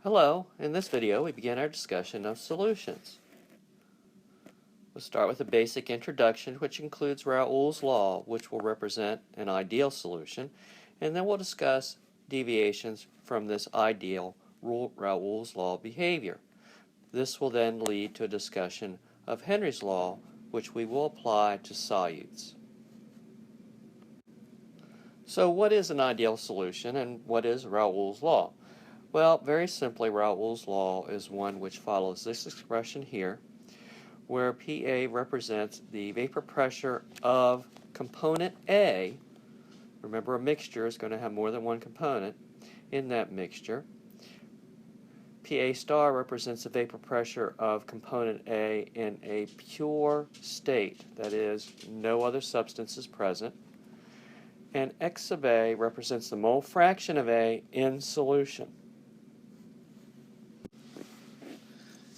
Hello, in this video we begin our discussion of solutions. We'll start with a basic introduction which includes Raoult's law, which will represent an ideal solution, and then we'll discuss deviations from this ideal Raoult's law behavior. This will then lead to a discussion of Henry's law, which we will apply to solutes. So what is an ideal solution and what is Raoult's law? Well, very simply, Raoult's law is one which follows this expression here, where PA represents the vapor pressure of component A. Remember, a mixture is going to have more than one component in that mixture. PA star represents the vapor pressure of component A in a pure state, that is, no other substance is present. And X sub A represents the mole fraction of A in solution.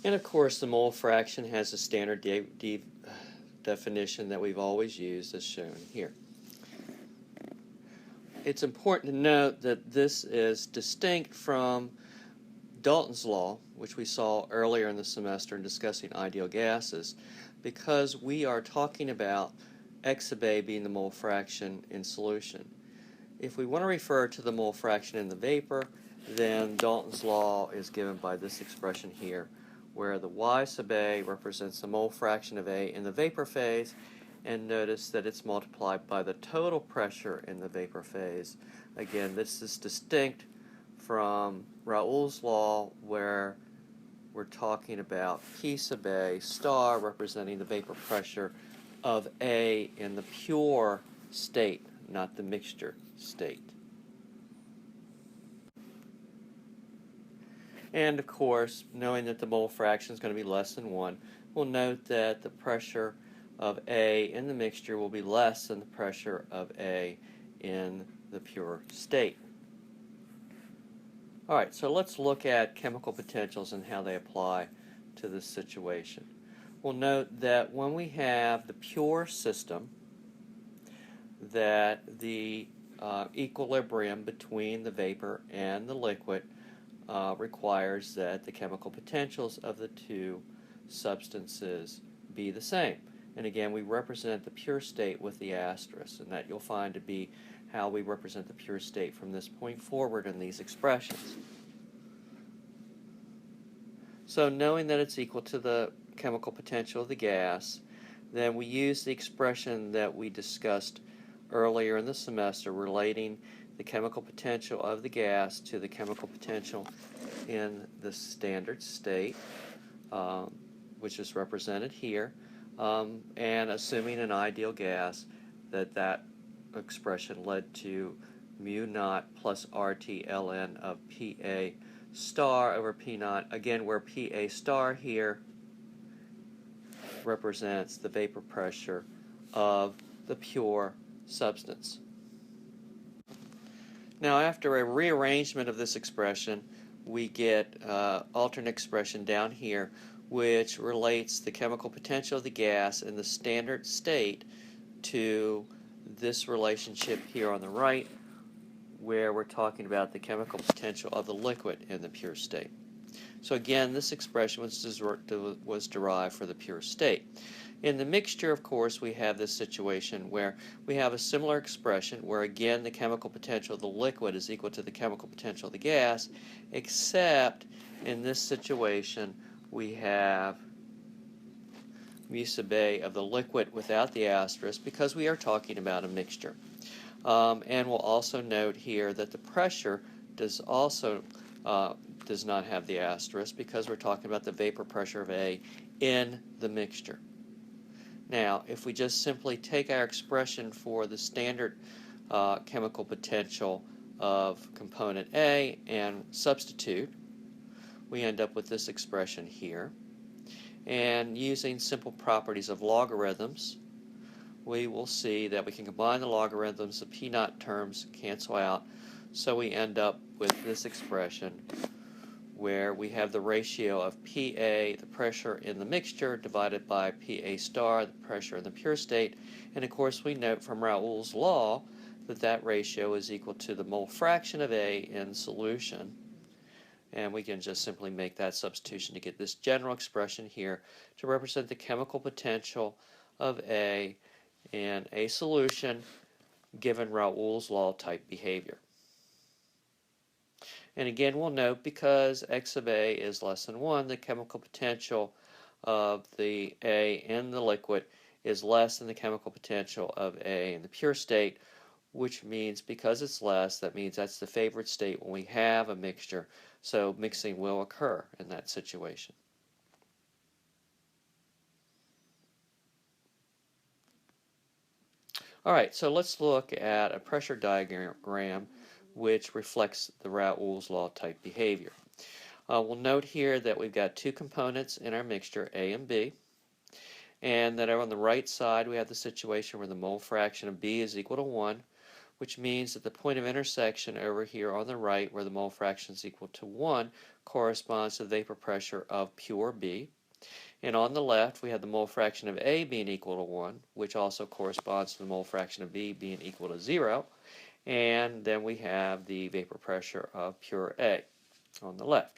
And of course, the mole fraction has a standard definition that we've always used, as shown here. It's important to note that this is distinct from Dalton's law, which we saw earlier in the semester in discussing ideal gases, because we are talking about X sub A being the mole fraction in solution. If we want to refer to the mole fraction in the vapor, then Dalton's law is given by this expression here, where the Y sub A represents the mole fraction of A in the vapor phase, and notice that it's multiplied by the total pressure in the vapor phase. Again, this is distinct from Raoult's law, where we're talking about P sub A star representing the vapor pressure of A in the pure state, not the mixture state. And of course, knowing that the mole fraction is going to be less than 1, we'll note that the pressure of A in the mixture will be less than the pressure of A in the pure state. Alright, so let's look at chemical potentials and how they apply to this situation. We'll note that when we have the pure system, that the equilibrium between the vapor and the liquid requires that the chemical potentials of the two substances be the same. And again, we represent the pure state with the asterisk, and that you'll find to be how we represent the pure state from this point forward in these expressions. So knowing that it's equal to the chemical potential of the gas, then we use the expression that we discussed earlier in the semester relating the chemical potential of the gas to the chemical potential in the standard state, which is represented here, and assuming an ideal gas, that expression led to mu naught plus RT ln of PA star over P naught, again where PA star here represents the vapor pressure of the pure substance. Now, after a rearrangement of this expression, we get alternate expression down here, which relates the chemical potential of the gas in the standard state to this relationship here on the right, where we're talking about the chemical potential of the liquid in the pure state. So again, this expression was derived for the pure state. In the mixture, of course, we have this situation where we have a similar expression where, again, the chemical potential of the liquid is equal to the chemical potential of the gas, except in this situation we have mu sub A of the liquid without the asterisk because we are talking about a mixture. And we'll also note here that the pressure does not have the asterisk because we're talking about the vapor pressure of A in the mixture. Now, if we just simply take our expression for the standard chemical potential of component A and substitute, we end up with this expression here. And using simple properties of logarithms, we will see that we can combine the logarithms, the P naught terms cancel out, so we end up with this expression where we have the ratio of PA, the pressure in the mixture, divided by PA star, the pressure in the pure state. And of course, we note from Raoult's law that that ratio is equal to the mole fraction of A in solution And we can just simply make that substitution to get this general expression here to represent the chemical potential of A in a solution given Raoult's law type behavior. And again, we'll note because x of A is less than 1, the chemical potential of the A in the liquid is less than the chemical potential of A in the pure state, which means because it's less, that means that's the favored state when we have a mixture, so mixing will occur in that situation. Alright, so let's look at a pressure diagram which reflects the Raoult's law type behavior. We'll note here that we've got two components in our mixture, A and B, and that on the right side we have the situation where the mole fraction of B is equal to 1, which means that the point of intersection over here on the right where the mole fraction is equal to 1 corresponds to the vapor pressure of pure B. And on the left we have the mole fraction of A being equal to 1, which also corresponds to the mole fraction of B being equal to 0. And then we have the vapor pressure of pure A on the left.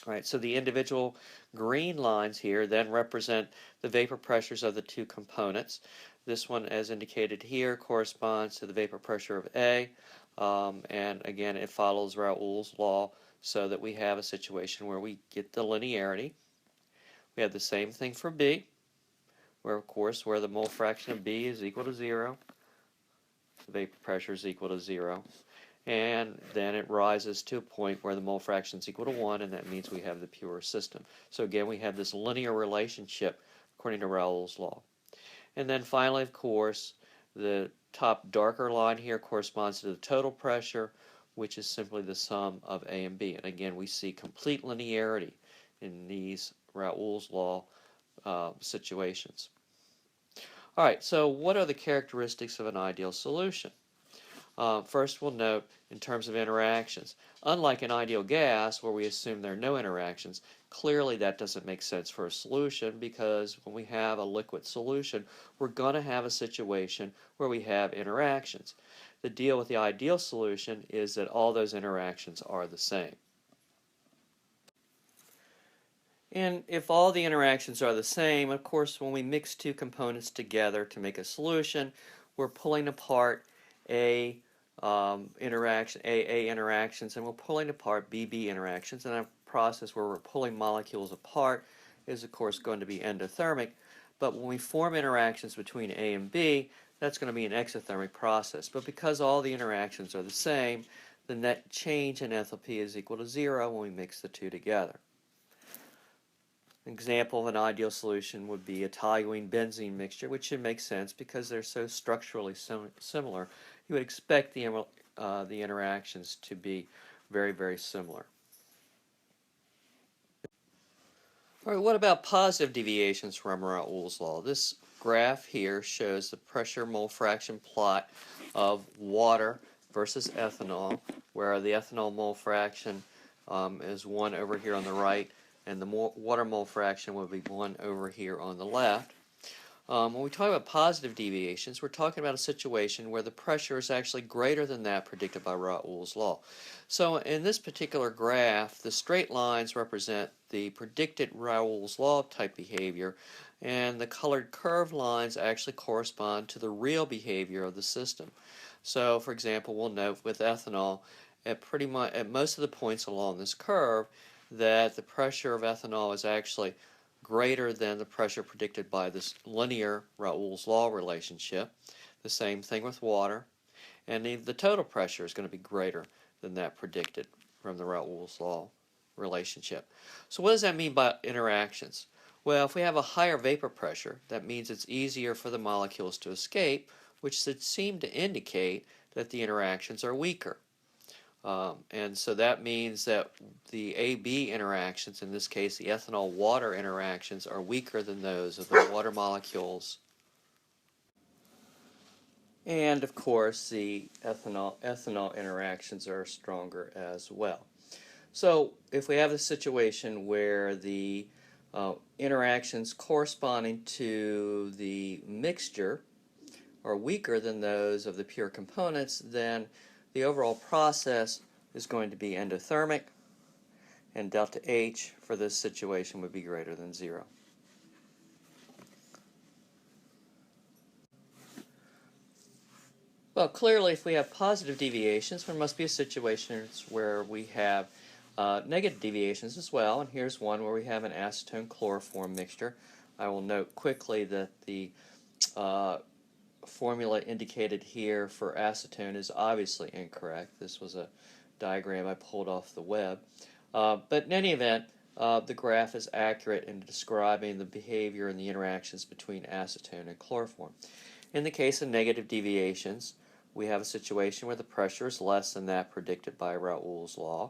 All right, so the individual green lines here then represent the vapor pressures of the two components. This one, as indicated here, corresponds to the vapor pressure of A, and again it follows Raoult's law so that we have a situation where we get the linearity. We have the same thing for B, where of course where the mole fraction of B is equal to 0, the vapor pressure is equal to 0. And then it rises to a point where the mole fraction is equal to 1, and that means we have the pure system. So again, we have this linear relationship according to Raoult's law. And then finally, of course, the top darker line here corresponds to the total pressure, which is simply the sum of A and B. And again, we see complete linearity in these Raoult's law situations. All right, so what are the characteristics of an ideal solution? First, we'll note in terms of interactions. Unlike an ideal gas, where we assume there are no interactions, clearly that doesn't make sense for a solution because when we have a liquid solution, we're going to have a situation where we have interactions. The deal with the ideal solution is that all those interactions are the same. And if all the interactions are the same, of course, when we mix two components together to make a solution, we're pulling apart AA interactions, and we're pulling apart BB interactions. And a process where we're pulling molecules apart is, of course, going to be endothermic. But when we form interactions between A and B, that's going to be an exothermic process. But because all the interactions are the same, the net change in enthalpy is equal to 0 when we mix the two together. An example of an ideal solution would be a toluene-benzene mixture, which should make sense because they're so structurally similar. You would expect the interactions to be very, very similar. All right, what about positive deviations from Raoult's law? This graph here shows the pressure mole fraction plot of water versus ethanol, where the ethanol mole fraction is 1 over here on the right, and the water mole fraction would be 1 over here on the left. When we talk about positive deviations, we're talking about a situation where the pressure is actually greater than that predicted by Raoult's law. So in this particular graph, the straight lines represent the predicted Raoult's law type behavior, and the colored curved lines actually correspond to the real behavior of the system. So for example, we'll note with ethanol, at most of the points along this curve, that the pressure of ethanol is actually greater than the pressure predicted by this linear Raoult's law relationship. The same thing with water. And the total pressure is going to be greater than that predicted from the Raoult's law relationship. So what does that mean by interactions? Well, if we have a higher vapor pressure, that means it's easier for the molecules to escape, which should seem to indicate that the interactions are weaker. And so that means that the AB interactions, in this case the ethanol-water interactions, are weaker than those of the water molecules. And of course the ethanol interactions are stronger as well. So if we have a situation where the interactions corresponding to the mixture are weaker than those of the pure components, then the overall process is going to be endothermic, and delta H for this situation would be greater than 0. Well, clearly, if we have positive deviations, there must be a situation where we have negative deviations as well. And here's one where we have an acetone chloroform mixture. I will note quickly that the formula indicated here for acetone is obviously incorrect. This was a diagram I pulled off the web. But in any event, the graph is accurate in describing the behavior and the interactions between acetone and chloroform. In the case of negative deviations, we have a situation where the pressure is less than that predicted by Raoult's law.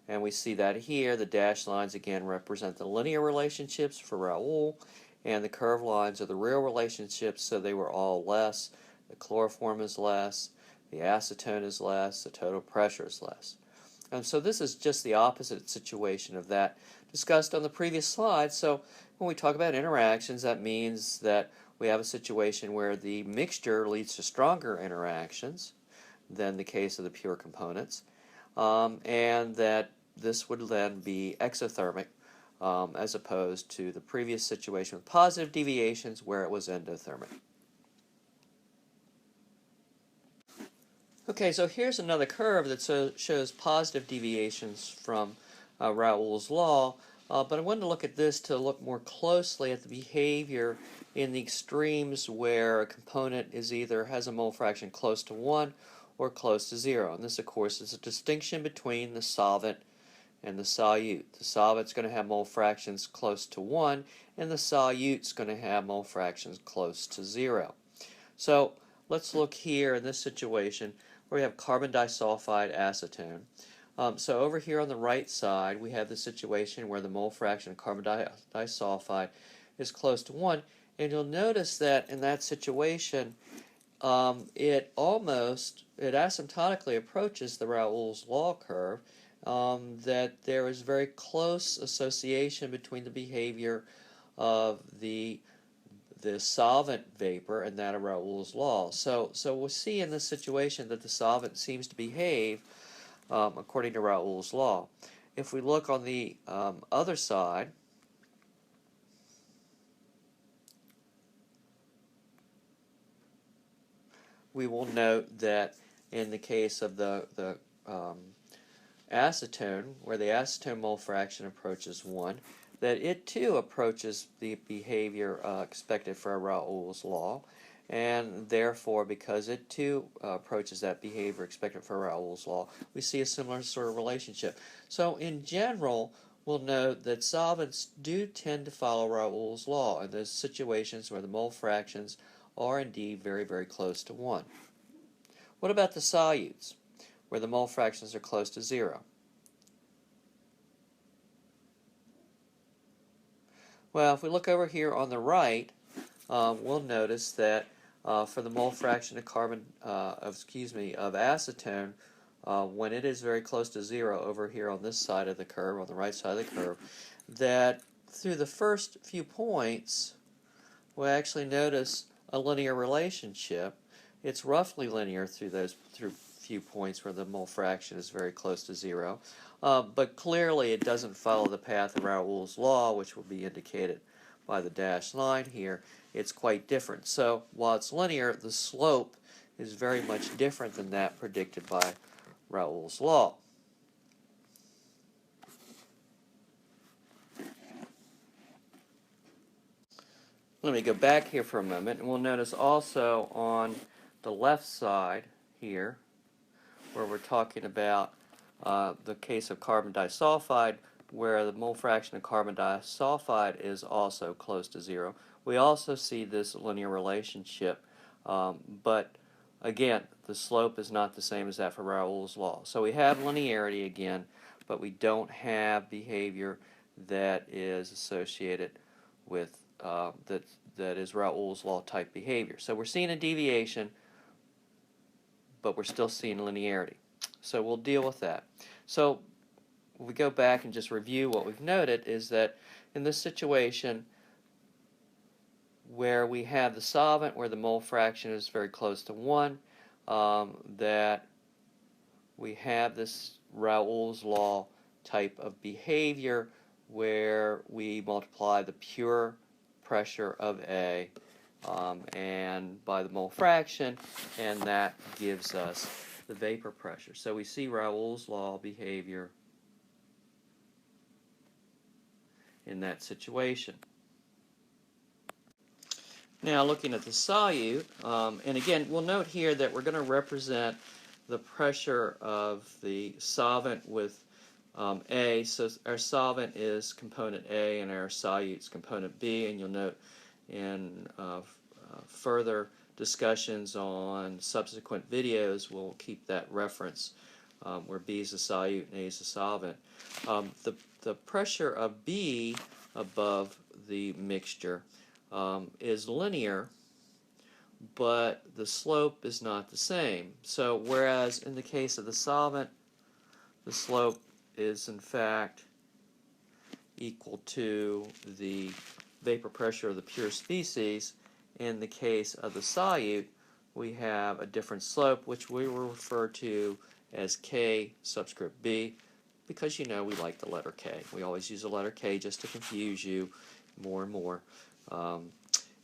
And we see that here. The dashed lines again represent the linear relationships for Raoult, and the curved lines are the real relationships, so they were all less. The chloroform is less, the acetone is less, the total pressure is less. And so this is just the opposite situation of that discussed on the previous slide. So when we talk about interactions, that means that we have a situation where the mixture leads to stronger interactions than the case of the pure components, and that this would then be exothermic as opposed to the previous situation with positive deviations where it was endothermic. Okay, so here's another curve that shows positive deviations from Raoult's law, but I wanted to look at this to look more closely at the behavior in the extremes where a component is either has a mole fraction close to 1 or close to 0. And this, of course, is a distinction between the solvent and the solute. The solvent's going to have mole fractions close to 1, and the solute's going to have mole fractions close to 0. So let's look here in this situation where we have carbon disulfide acetone. So over here on the right side, we have the situation where the mole fraction of carbon disulfide is close to 1. And you'll notice that in that situation, it asymptotically approaches the Raoult's law curve, that there is very close association between the behavior of the solvent vapor and that of Raoult's law. So we'll see in this situation that the solvent seems to behave according to Raoult's law. If we look on the other side, we will note that in the case of the acetone, where the acetone mole fraction approaches 1, that it too approaches the behavior expected for Raoult's law, and therefore, because it too approaches that behavior expected for Raoult's law, we see a similar sort of relationship. So in general, we'll note that solvents do tend to follow Raoult's law in those situations where the mole fractions are indeed very, very close to 1. What about the solutes, where the mole fractions are close to 0? Well, if we look over here on the right, we'll notice that for the mole fraction of acetone, when it is very close to 0 over here on this side of the curve, on the right side of the curve, that through the first few points, we actually notice a linear relationship. It's roughly linear through few points where the mole fraction is very close to 0. But clearly it doesn't follow the path of Raoult's law, which will be indicated by the dashed line here. It's quite different. So while it's linear, the slope is very much different than that predicted by Raoult's law. Let me go back here for a moment, and we'll notice also on the left side here, where we're talking about the case of carbon disulfide, where the mole fraction of carbon disulfide is also close to 0. We also see this linear relationship, but again, the slope is not the same as that for Raoult's law. So we have linearity again, but we don't have behavior that is associated with that is Raoult's law type behavior. So we're seeing a deviation, but we're still seeing linearity. So we'll deal with that. So we go back and just review what we've noted is that in this situation where we have the solvent where the mole fraction is very close to 1, that we have this Raoult's law type of behavior where we multiply the pure pressure of A and by the mole fraction, and that gives us the vapor pressure. So we see Raoult's law behavior in that situation. Now looking at the solute, and again we'll note here that we're going to represent the pressure of the solvent with A, so our solvent is component A and our solute is component B, and you'll note in further discussions on subsequent videos we'll keep that reference where B is the solute and A is the solvent. The pressure of B above the mixture is linear, but the slope is not the same. So whereas in the case of the solvent the slope is in fact equal to the vapor pressure of the pure species, in the case of the solute we have a different slope which we will refer to as K subscript B, because you know we like the letter K. We always use the letter K just to confuse you more and more.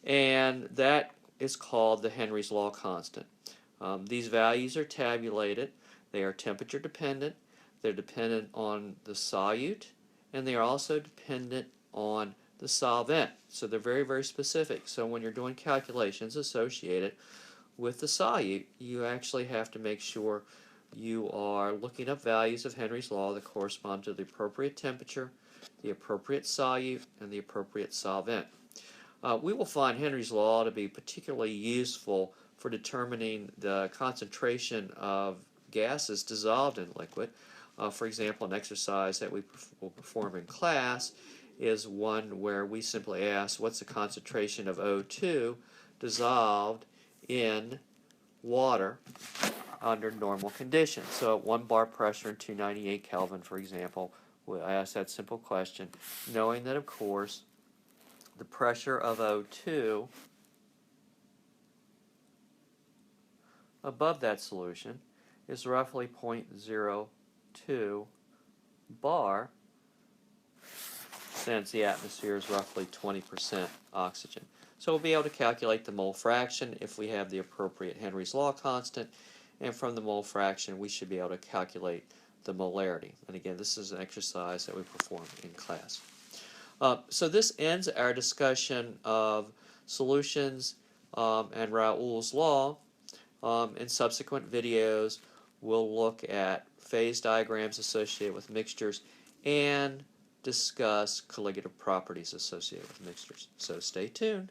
And that is called the Henry's law constant. These values are tabulated. They are temperature dependent. They're dependent on the solute, and they are also dependent on the solvent. So they're very, very specific. So when you're doing calculations associated with the solute, you actually have to make sure you are looking up values of Henry's law that correspond to the appropriate temperature, the appropriate solute, and the appropriate solvent. We will find Henry's law to be particularly useful for determining the concentration of gases dissolved in liquid. For example, an exercise that we will perform in class is one where we simply ask what's the concentration of O2 dissolved in water under normal conditions. So at 1 bar pressure and 298 Kelvin, for example, I ask that simple question, knowing that, of course, the pressure of O2 above that solution is roughly 0.02 bar, since the atmosphere is roughly 20% oxygen. So we'll be able to calculate the mole fraction if we have the appropriate Henry's law constant, and from the mole fraction we should be able to calculate the molarity. And again, this is an exercise that we perform in class. So this ends our discussion of solutions and Raoult's law. In subsequent videos we'll look at phase diagrams associated with mixtures and discuss colligative properties associated with mixtures. So stay tuned.